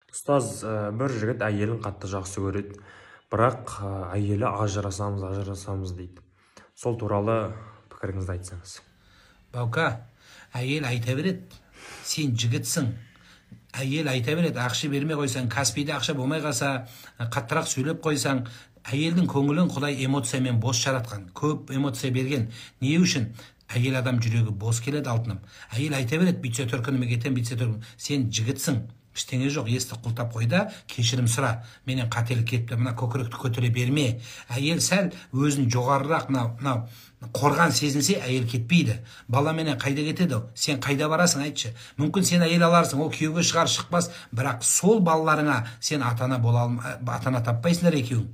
Ұстаз, бір жігіт әйелін қатты жақсы көреді, бірақ әйелі ажырасамыз дейді. Сол туралы пікіріңізді айтсаңыз. Баука, әйел айта береді, сен жігітсің. Әйел айта береді, ақша бермей қойсаң, Каспийде ақша болмай қалса, қаттырақ сөйлеп қойсаң, әйелдің көңілін Құдай эмоциямен бос жаратқан, көп эмоция берген. Не үшін? Әйел адам жүрегі бос келеді алтыным. Әйел айта береді, бүйтсе төркініме кетем, бүйтсе төркініме. Сен жігітсің. Ештеңе жоқ, есті құлтап қойда, кешірім сұра. Менен қателік кетті, мына көкіректі көтере берме. Әйел сәл өзін жоғарырақ, мынау қорған сезінсе, әйел кетпейді. Бала менен қайда кетеді? Сен қайда барасың, айтшы. Мүмкін сен әйел аларсың, ол күйеуге шығар шықпас, бірақ сол балаларыңа сен атана таппайсыңдар екеуің.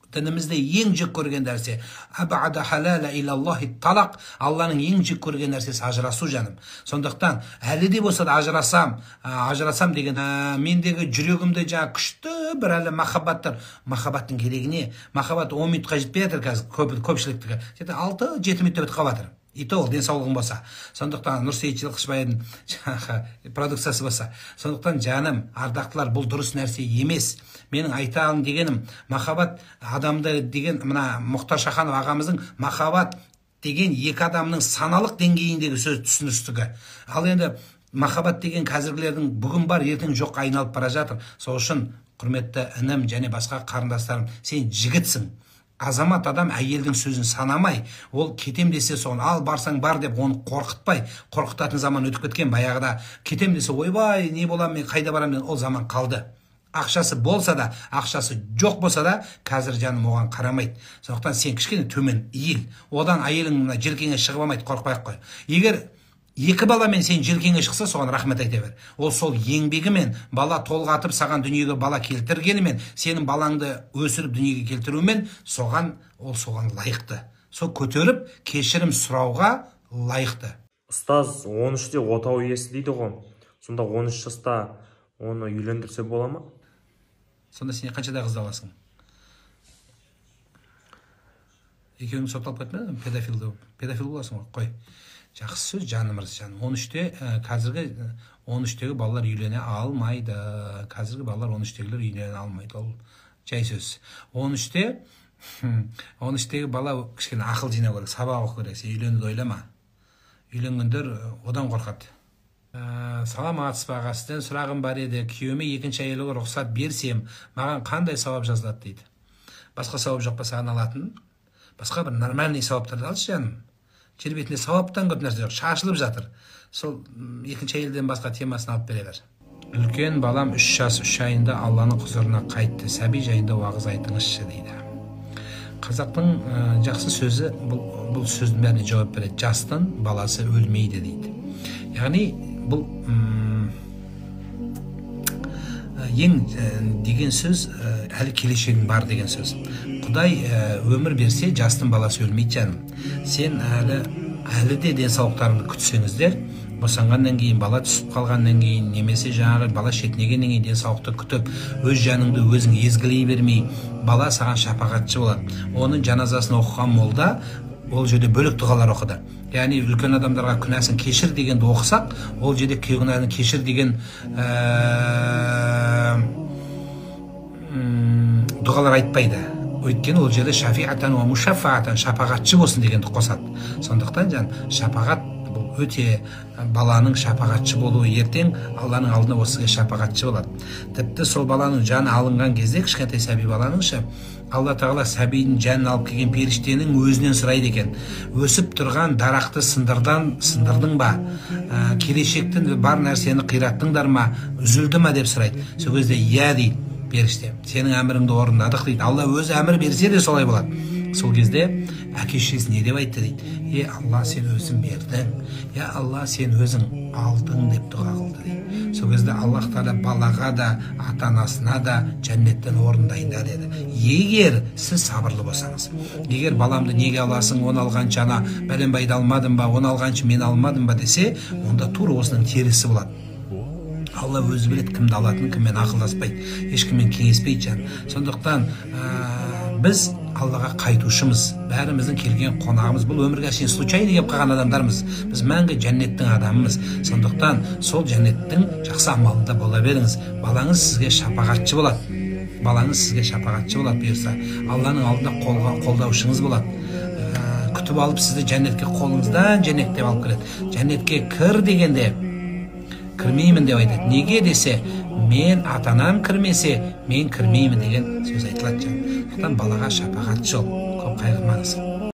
Дінімізде ең жек көрген нәрсе абада халала илаллахи талақ, Алланың ең жек көрген нәрсесі ажырасу, жаным. Сондықтан әлі де болса да ажырасам деген мендегі жүрегімде жаңа күшті бір әлі махаббаттар. Махаббаттың керегіне, махаббат 10 минутқа жетпей жатыр қазір көпшіліктігі. 6-7 минутта бітіп қалып жатыр. И то ол денсаулығың болса. Сондықтан Нұрсейіт Жылқышбайдың продукциясы болса. Сондықтан жаным, ардақтылар, бұл дұрыс нәрсе емес. Менің айтағым дегенім, махаббат адамды деген, мына Мұхтар Шаханов ағамыздың махаббат деген екі адамның саналық деңгейіндегі сөз түсіністігі. Ал енді махаббат деген қазіргілердің бүгін бар, ертең жоққа айналып бара жатыр. Сол үшін құрметті інім және басқа қарындастарым, сен жігітсің. Азамат адам әйелдің сөзін санамай, ол кетем десе соған ал барсаң бар деп оны қорқытпай, қорқытатын заман өтіп кеткен. Баяғыда кетем десе ойбай не болам, мен қайда барам деген ол заман қалды. Ақшасы болса да, ақшасы жоқ болса да, қазір жаным оған қарамайды. Сондықтан сен кішкене төмен иіл. Одан әйелің желкеңе шығып алмайды, қорықпай-ақ қой. Егер екі баламен сен желкеңе шықса, соған рахмет айта бер. Ол сол еңбегімен, бала толғатып саған дүниеге бала келтіргенімен, сенің балаңды өсіріп дүниеге келтірумен, соған лайықты. Сол көтеріп, кешірім сұрауға лайықты. Ұстаз, 13-те отау иесі дейді ғой. Сонда 13 жаста оны үйлендірсе бола ма? Сонда сен қаншада қызды аласың? Екеуің сотталып кетме, педофил боласың ғой, қой. Жақсы сөз, жаным ырыс, жаным. 13-те, қазіргі 13-тегі балалар үйлене алмайды. Қазіргі балалар 13-тегілер үйлене алмайды. Ол жай сөз. 13-тегі бала кішкене ақыл жинау керек, сабақ оқу керек. Сен үйленуді ойлама. Үйленгендер одан қорқады. Саламатсыз ба аға, сізден сұрағым бар еді. Күйеуіме екінші әйелге рұқсат берсем, маған қандай сауап жазылады дейді. Басқа сауап жоқ па саған алатын? Басқа бір нормальный сауаптарды алшы, жаным. Жер бетінде сауаптан көп нәрсе жоқ, шашылып жатыр. Сол екінші әйелден басқа темасын алып бере бер. Үлкен балам 3 жас 3 айында Алланың құзырына қайтты. Сәби жайында уағыз айтыңызшы дейді. Қазақтың жақсы сөзі бұл сөздің бәріне жауап береді. Жастың баласы өлмейді дейді. Яғни бұл ең деген сөз әлі келешегің бар деген сөз. Құдай өмір берсе жастың баласы өлмейді, жаным. Сен әлі де денсаулықтарыңды күтсеңіздер, босанғаннан кейін, бала түсіп қалғаннан кейін, немесе жаңағы бала шетінегеннен кейін денсаулықты күтіп, өз жаныңды өзің езгілей бермей, бала саған шапағатшы болады. Оның жаназасын оқыған молда ол жерде бөлек дұғалар оқыды. Яғни үлкен адамдарға күнәсін кешір дегенді оқысақ, ол жерде күнәсін кешір деген дұғалар айтпайды. Өйткені ол жерде шафиатан ва мушаффаатан, шапағатшы болсын дегенді қосады. Сондықтан жан шапағат бұл өте баланың шапағатшы болуы, ертең Алланың алдында осыға шапағатшы болады. Тіпті сол баланың жаны алынған кезде, кішкентай сәби баланыңшы, Алла Тағала сәбидің жанын алып келген періштенің өзінен сұрайды екен. Өсіп тұрған дарақты сындырдың ба? Келешектің бар нәрсені қираттыңдар ма? Үзілді ма деп сұрайды. Сол кезде иә дейді періште. Сенің әміріңді орындадық дейді. Алла өзі әмір берсе де солай болады. Сол кезде әке-шешесі не деп айтты дейді. Алла, сен өзің бердің. Алла, сен өзің алдың деп дұға қылды дейді. Сол кезде Аллах Тағала балаға да, ата-анасына да жәннеттен орын дайындады деді. Егер сіз сабырлы болсаңыз, егер баламды неге аласың, оны алғанша ана бәленбайды алмадым ба, оны алғанша мен алмадым ба десе, онда тура осының терісі болады. Алла өзі біледі кімді алатынын, кіммен ақылдаспайды, ешкіммен кеңеспейді жан. Сондықтан біз Аллаға қайтушымыз, бәріміздің келген қонағымыз. Бұл өмірге шейін случайно келіп қалған адамдармыз. Біз мәңгі жәннеттің адамымыз. Сондықтан сол жәннеттің жақсы амалында бола беріңіз. Балаңыз сізге шапағатшы болады. Балаңыз сізге шапағатшы болады бұйырса, Алланың алдында қолдаушыңыз болады. Күтіп алып сізді жәннетке қолыңыздан жәннеттеп алып кіреді. Жәннетке кір дегенде кірмеймін деп айтады. Неге десе, мен ата-анам кірмесе, мен кірмеймін деген сөз айтылады. Сондықтан балаға шапағатшы бол, көп қайғырмаңыз.